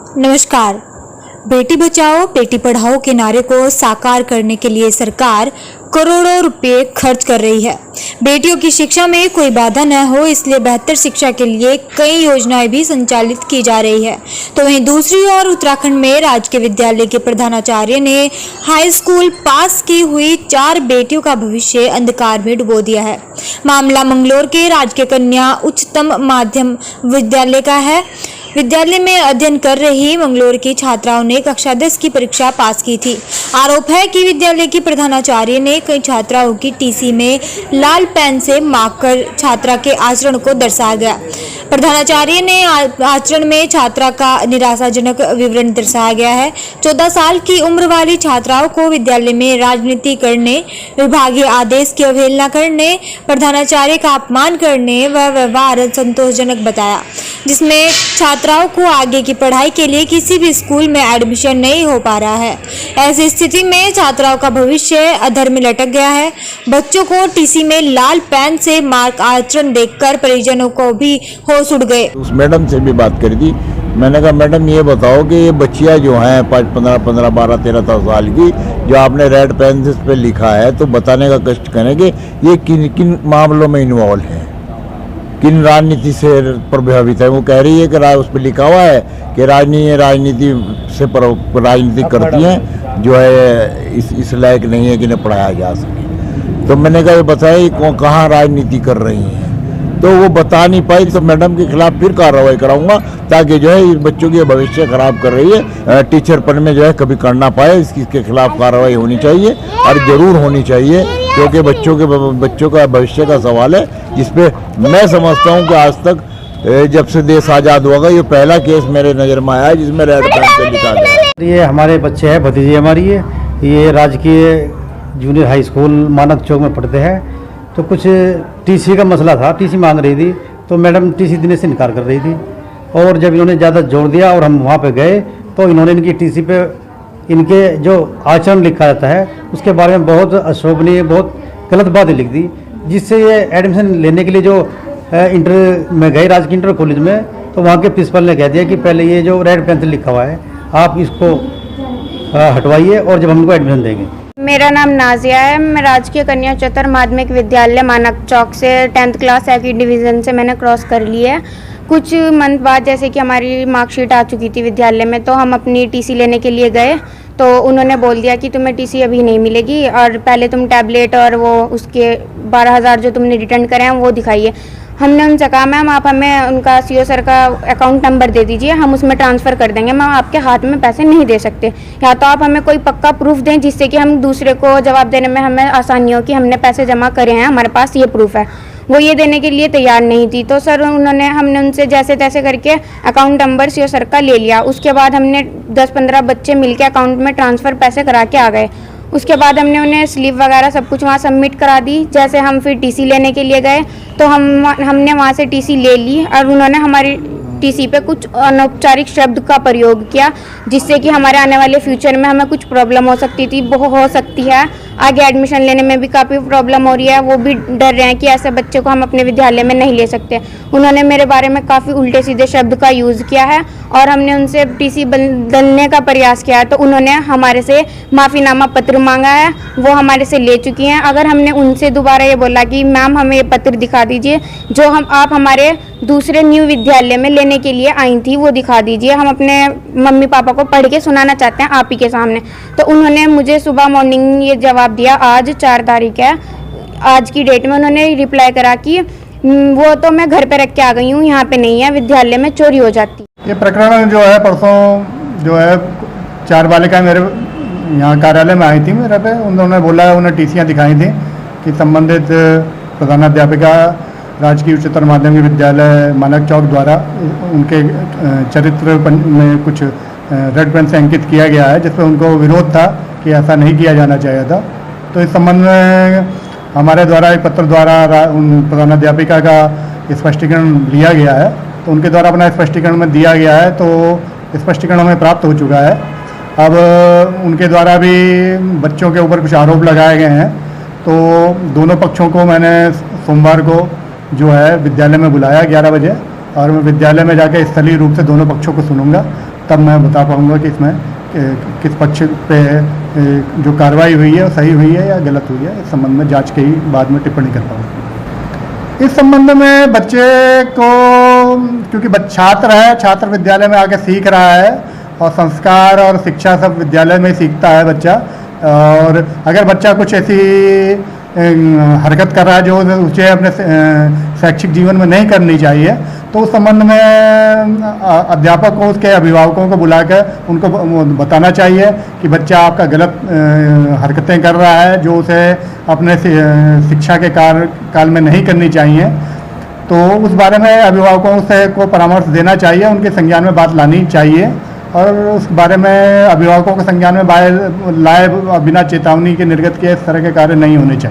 नमस्कार। बेटी बचाओ बेटी पढ़ाओ के नारे को साकार करने के लिए सरकार करोड़ों रुपए खर्च कर रही है। बेटियों की शिक्षा में कोई बाधा न हो इसलिए बेहतर शिक्षा के लिए कई योजनाएं भी संचालित की जा रही है। तो वहीं दूसरी ओर उत्तराखंड में राजकीय विद्यालय के प्रधानाचार्य ने हाई स्कूल पास की हुई 4 बेटियों का भविष्य अंधकार में डुबो दिया है। मामला मंगलोर के राजकीय कन्या उच्चतम माध्यम विद्यालय का है। विद्यालय में अध्ययन कर रही मंगलोर की छात्राओं ने कक्षा 10 की परीक्षा पास की थी। आरोप है कि विद्यालय की प्रधानाचार्य ने कई छात्राओं की टीसी में लाल पेन से मार्क कर छात्रा के आचरण को दर्शाया गया। प्रधानाचार्य ने आचरण में छात्रा का निराशाजनक विवरण दर्शाया गया है। 14 साल की उम्र वाली छात्राओं को विद्यालय में राजनीति करने, विभागीय आदेश की अवहेलना करने, प्रधानाचार्य का अपमान करने व व्यवहार असंतोषजनक बताया, जिसमें छात्राओं को आगे की पढ़ाई के लिए किसी भी स्कूल में एडमिशन नहीं हो पा रहा है। ऐसी स्थिति में छात्राओं का भविष्य अधर में लटक गया है। बच्चों को टीसी में लाल पेन से मार्क आचरण देखकर परिजनों को भी होश उड़ गए। उस मैडम से भी बात करी थी। मैंने कहा मैडम ये बताओ कि ये बच्चियाँ जो हैं 15, 12, 13 साल की, जो आपने रेड पेन से पे लिखा है, तो बताने का कष्ट करेंगे ये किन किन मामलों में इन्वॉल्व है, किन राजनीति से प्रभावित है। वो कह रही है कि उस पर लिखा हुआ है कि राजनीति से राजनीति करती हैं, जो है इस लायक नहीं है कि इन्हें पढ़ाया जा सके। तो मैंने कहा बताइए कहाँ राजनीति कर रही हैं, तो वो बता नहीं पाई। तो मैडम के खिलाफ फिर कार्रवाई कराऊंगा ताकि जो है इस बच्चों की भविष्य खराब कर रही है, टीचर पन में जो है कभी कर ना पाए, इसके खिलाफ कार्रवाई होनी चाहिए और ज़रूर होनी चाहिए, क्योंकि बच्चों का भविष्य का सवाल है, जिसपे मैं समझता हूँ कि आज तक जब से देश आज़ाद हुआ ये पहला केस मेरे नज़र में आया है जिसमें रेड पेन से लिखा गया। ये हमारे बच्चे हैं, भतीजी हमारी है, ये राजकीय जूनियर हाई स्कूल मानक चौक में पढ़ते हैं। तो कुछ टीसी का मसला था, टीसी मांग रही थी, तो मैडम टीसी देने से इनकार कर रही थी। और जब इन्होंने ज़्यादा जोर दिया और हम वहाँ पे गए तो इन्होंने इनकी टीसी पे इनके जो आचरण लिखा जाता है उसके बारे में बहुत अशोभनीय, बहुत गलत बातें लिख दी, जिससे ये एडमिशन लेने के लिए जो इंटर में गए राजकीय इंटर कॉलेज में, तो वहाँ के प्रिंसिपल ने कह दिया कि पहले ये जो रेड पेन से लिखा हुआ है आप इसको हटवाइए और जब हमको एडमिशन देंगे। मेरा नाम नाजिया है। मैं राजकीय कन्या उच्चतर माध्यमिक विद्यालय मानक चौक से 10th क्लास सेकंड डिवीज़न से मैंने क्रॉस कर ली है। कुछ मंथ बाद जैसे कि हमारी मार्कशीट आ चुकी थी विद्यालय में, तो हम अपनी टीसी लेने के लिए गए, तो उन्होंने बोल दिया कि तुम्हें टीसी अभी नहीं मिलेगी और पहले तुम टैबलेट और वो उसके 12,000 जो तुमने रिटर्न करे हैं वो दिखाइए। हमने उनसे कहा मैम आप हमें उनका सीओ सर का अकाउंट नंबर दे दीजिए, हम उसमें ट्रांसफ़र कर देंगे, मैम आपके हाथ में पैसे नहीं दे सकते, या तो आप हमें कोई पक्का प्रूफ दें जिससे कि हम दूसरे को जवाब देने में हमें आसानी हो कि हमने पैसे जमा करे हैं, हमारे पास ये प्रूफ है। वो ये देने के लिए तैयार नहीं थी। तो सर हमने उनसे जैसे तैसे करके अकाउंट नंबर सीओ सर का ले लिया। उसके बाद हमने 10-15 बच्चे मिलके अकाउंट में ट्रांसफ़र पैसे करा के आ गए। उसके बाद हमने उन्हें स्लिप वगैरह सब कुछ वहाँ सबमिट करा दी। जैसे हम फिर टीसी लेने के लिए गए तो हमने वहाँ से टीसी ले ली और उन्होंने हमारी टीसी पे कुछ अनौपचारिक शब्द का प्रयोग किया, जिससे कि हमारे आने वाले फ्यूचर में हमें कुछ प्रॉब्लम हो सकती थी, वो हो सकती है। आगे एडमिशन लेने में भी काफ़ी प्रॉब्लम हो रही है। वो भी डर रहे हैं कि ऐसे बच्चे को हम अपने विद्यालय में नहीं ले सकते। उन्होंने मेरे बारे में काफ़ी उल्टे सीधे शब्द का यूज़ किया है और हमने उनसे टीसी बदलने का प्रयास किया है, तो उन्होंने हमारे से माफ़ीनामा पत्र मांगा है, वो हमारे से ले चुकी हैं। अगर हमने उनसे दोबारा ये बोला कि मैम हमें ये पत्र दिखा दीजिए जो आप हमारे दूसरे न्यू विद्यालय में लेने के लिए आई थी, वो दिखा दीजिए, हम अपने मम्मी पापा को पढ़ के सुनाना चाहते हैं आप ही के सामने। तो उन्होंने मुझे सुबह मॉर्निंग ये जवाब दिया, आज 4 तारीख है, आज की डेट में उन्होंने रिप्लाई करा कि वो तो मैं घर पे रख के आ गई हूँ, यहाँ पे नहीं है, विद्यालय में चोरी हो जाती। ये प्रकरण जो है परसों जो है 4 बालिकाएं मेरे यहाँ कार्यालय में आई थी मेरे पे, उन्होंने बोला उन्हें टीसियाँ दिखाई थी कि संबंधित प्रधानाध्यापिका राजकीय उच्चतर माध्यमिक विद्यालय मानक चौक द्वारा उनके चरित्र में कुछ रेड पेन से अंकित किया गया है, जिस पर उनको विरोध था कि ऐसा नहीं किया जाना चाहिए था। तो इस संबंध में हमारे द्वारा एक पत्र द्वारा उन प्रधानाध्यापिका का स्पष्टीकरण लिया गया है, तो उनके द्वारा अपना स्पष्टीकरण में दिया गया है, तो स्पष्टीकरण हमें प्राप्त हो चुका है। अब उनके द्वारा भी बच्चों के ऊपर कुछ आरोप लगाए गए हैं, तो दोनों पक्षों को मैंने सोमवार को जो है विद्यालय में बुलाया 11 बजे, और मैं विद्यालय में जाकर स्थलीय रूप से दोनों पक्षों को सुनूंगा तब मैं बता पाऊंगा कि इसमें किस पक्ष पे जो कार्रवाई हुई है वो सही हुई है या गलत हुई है। इस संबंध में जांच के ही बाद में टिप्पणी कर पाऊंगा। इस संबंध में बच्चे को, क्योंकि छात्र है, छात्र विद्यालय में आके सीख रहा है और संस्कार और शिक्षा सब विद्यालय में ही सीखता है बच्चा। और अगर बच्चा कुछ ऐसी हरकत कर रहा है जो उसे अपने शैक्षिक जीवन में नहीं करनी चाहिए, तो उस संबंध में अध्यापक को उसके अभिभावकों को बुलाकर उनको बताना चाहिए कि बच्चा आपका गलत हरकतें कर रहा है जो उसे अपने शिक्षा के काल में नहीं करनी चाहिए। तो उस बारे में अभिभावकों से को परामर्श देना चाहिए, उनके संज्ञान में बात लानी चाहिए और उस बारे में अभिभावकों के संज्ञान में लाए बिना चेतावनी के निर्गत किए इस तरह के कार्य नहीं होने चाहिए।